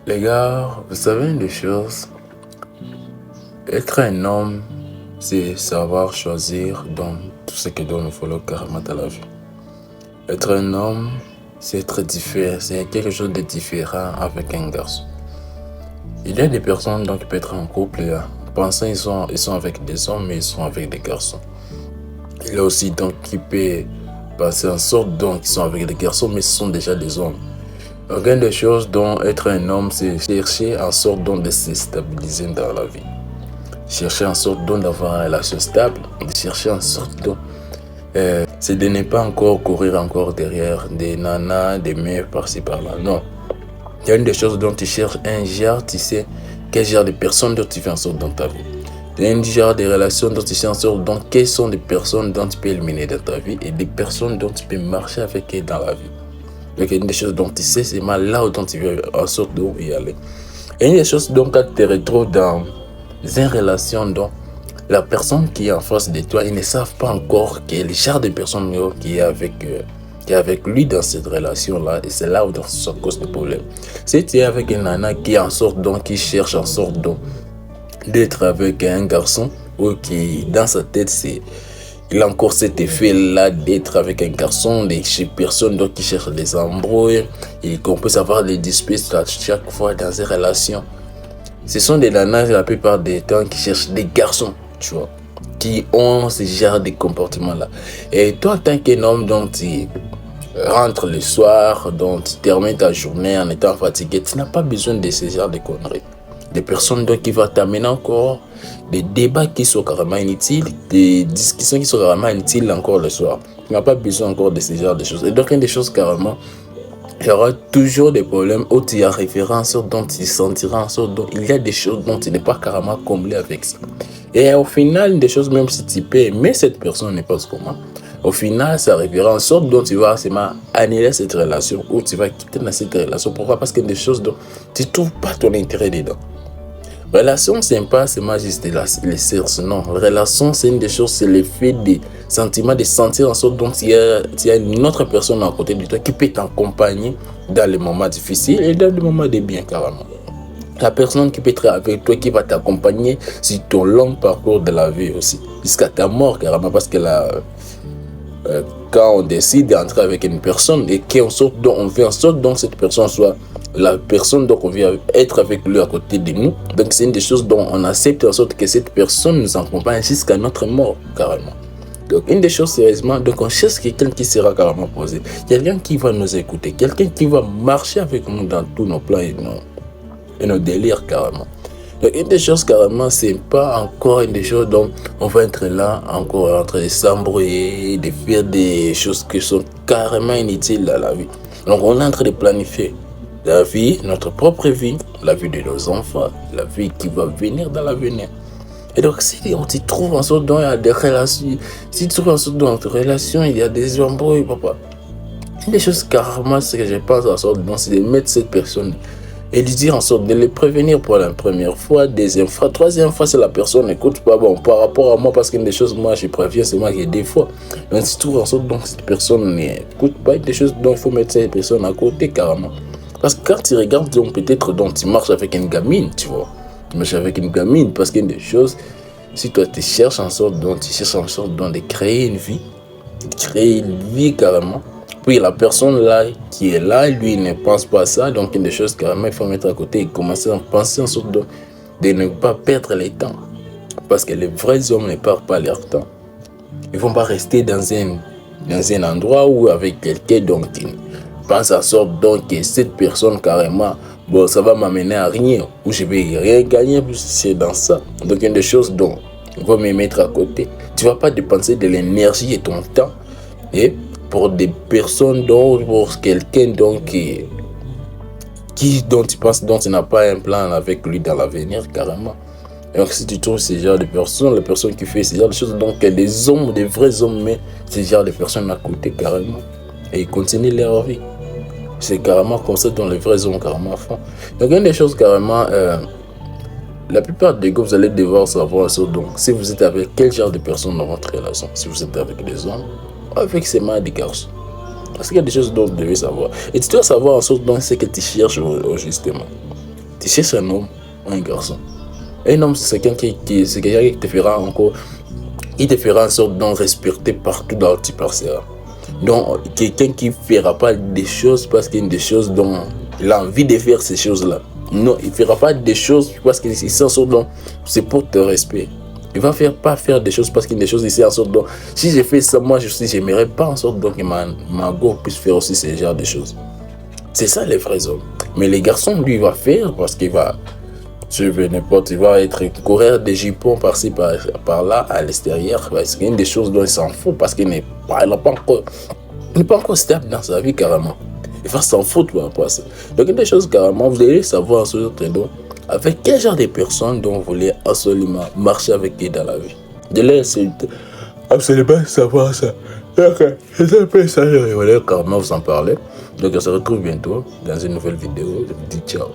Les gars, vous savez une des choses, être un homme, c'est savoir choisir dans tout ce qui doit nous falloir carrément dans la vie. Être un homme, c'est être différent, c'est quelque chose de différent avec un garçon. Il y a des personnes donc qui peuvent être en couple et pensant ils sont avec des hommes, mais ils sont avec des garçons. Il y a aussi donc qui peut penser en sorte donc qu'ils sont avec des garçons, mais ce sont déjà des hommes. Donc, une des choses dont être un homme, c'est chercher en sorte donc de se stabiliser dans la vie. Chercher en sorte donc d'avoir une relation stable, chercher en sorte donc c'est de ne pas encore courir encore derrière des nanas, des meufs par-ci par-là. Non. Il y a une des choses dont tu cherches un genre, tu sais quel genre de personnes dont tu fais en sorte dans ta vie. Il y a un genre de relations dont tu sais en sorte donc quelles sont les personnes dont tu peux éliminer dans ta vie et des personnes dont tu peux marcher avec elles dans la vie. Donc, une des choses dont tu sais, c'est mal là où tu veux en sorte d'y aller. Et une des choses donc quand tu te retrouves dans une relation dont la personne qui est en face de toi, ils ne savent pas encore quel genre de personne qui est avec lui dans cette relation-là. Et c'est là où ça cause des problèmes. Si tu es avec une nana qui est en sorte donc, qui cherche en sorte donc d'être avec un garçon, ou qui dans sa tête, il a encore cet effet-là d'être avec un garçon, chez personne donc qui cherche des embrouilles, et qu'on peut savoir les disputes à chaque fois dans une relation. Ce sont des nanas la plupart des temps qui cherchent des garçons, tu vois, qui ont ce genre de comportement-là. Et toi, en tant qu'un homme, donc tu rentres le soir, donc tu termines ta journée en étant fatigué, tu n'as pas besoin de ce genre de conneries. Des personnes donc qui vont t'amener encore des débats qui sont carrément inutiles, des discussions qui sont carrément inutiles encore le soir. Tu n'as pas besoin encore de ce genre de choses. Et donc, une des choses carrément, il y aura toujours des problèmes où tu arriveras en sorte dont tu sentiras en sorte dont il y a des choses dont tu n'es pas carrément comblé avec ça. Et au final, des choses, même si tu peux aimer cette personne, n'est pas comment. Au final, ça arrivera en sorte dont tu vas seulement annuler cette relation ou tu vas quitter dans cette relation. Pourquoi? Parce que des choses dont tu ne trouves pas ton intérêt dedans. Relation, c'est pas seulement juste les sexe, non. Relation, c'est une des choses, c'est le fait des sentiments, de sentir en sorte dont il y a une autre personne à côté de toi qui peut t'accompagner dans les moments difficiles et dans les moments de bien carrément. La personne qui peut être avec toi, qui va t'accompagner sur ton long parcours de la vie aussi, jusqu'à ta mort carrément, parce que quand on décide d'entrer avec une personne et on fait en sorte dont cette personne soit la personne dont on vient être avec lui à côté de nous. Donc c'est une des choses dont on accepte en sorte que cette personne nous accompagne jusqu'à notre mort carrément. Donc une des choses sérieusement, donc on cherche quelqu'un qui sera carrément posé, quelqu'un qui va nous écouter, quelqu'un qui va marcher avec nous dans tous nos plans et nos délires carrément. Donc une des choses carrément, c'est pas encore une des choses dont on va être là encore en train de s'embrouiller, de faire des choses qui sont carrément inutiles dans la vie. Donc on est en train de planifier la vie, notre propre vie, la vie de nos enfants, la vie qui va venir dans l'avenir. Et donc si on se trouve en sorte dont il y a des relations, si tu trouves en sorte dans notre relation, il y a des embrouilles, papa. Une des choses carrément, ce que je pense en sorte c'est de mettre cette personne et de dire en sorte de les prévenir pour la première fois, deuxième fois, troisième fois, si la personne n'écoute pas, bon, par rapport à moi, parce qu'une des choses, moi, je préviens, c'est moi qui ai des fois. Mais si tu trouves en sorte donc cette personne n'écoute pas, des choses dont il faut mettre cette personne à côté carrément. Parce que quand tu regardes, donc peut-être donc tu marches avec une gamine, tu vois. Tu marches avec une gamine, parce qu'une des choses, si toi tu cherches en sorte donc de créer une vie carrément. Puis la personne là qui est là, lui ne pense pas à ça, donc une des choses carrément il faut mettre à côté et commencer à penser en sorte de ne pas perdre le temps. Parce que les vrais hommes ne perdent pas leur temps. Ils ne vont pas rester dans un endroit où avec quelqu'un donc ils pensent à sorte donc que cette personne carrément, bon ça va m'amener à rien, ou je vais rien gagner, c'est dans ça. Donc une des choses dont il faut me mettre à côté. Tu ne vas pas dépenser de l'énergie et ton temps et pour des personnes pour quelqu'un donc dont tu penses dont tu n'as pas un plan avec lui dans l'avenir carrément. Donc si tu trouves ce genre de personnes, les personnes qui font ce genre de choses, donc des hommes, des vrais hommes, mais ce genre de personnes à côté carrément et ils continuent leur vie. C'est carrément comme ça dont les vrais hommes carrément font. Donc une des choses carrément, la plupart des gars, vous allez devoir savoir ça. Donc si vous êtes avec quel genre de personnes dans votre relation, si vous êtes avec des hommes, avec ses mains des garçons. Parce qu'il y a des choses dont vous devez savoir. Et tu dois savoir en sorte donc ce que tu cherches justement. Tu cherches un homme ou un garçon. Un homme, c'est quelqu'un c'est quelqu'un qui te fera encore, il te fera en sorte d'en respecter partout dans où tu passeras. Donc, quelqu'un qui ne fera pas des choses parce qu'il y a des choses dont il a envie de faire ces choses-là. Non, il ne fera pas des choses parce qu'il s'en sort, donc c'est pour te respect. Il va pas faire des choses parce qu'il y a des choses ici en sorte, donc si j'ai fait ça, moi je n'aimerais pas en sorte donc que ma go puisse faire aussi ce genre de choses. C'est ça les vrais hommes. Mais les garçons, lui, il va faire parce qu'il va suivre n'importe, il va être courir des jupons par-ci, par-là, à l'extérieur. Parce qu'il y a des choses dont il s'en fout parce qu'il n'est pas encore stable dans sa vie carrément. Il va s'en foutre par rapport à ça. Donc il y a des choses carrément, vous allez savoir sur votre dos avec quel genre de personnes dont vous voulez absolument marcher avec qui dans la vie. De laisser absolument savoir ça. Ok, c'est un peu ça, je voulais carrément vous en parler. Donc on se retrouve bientôt dans une nouvelle vidéo. Je vous dis ciao.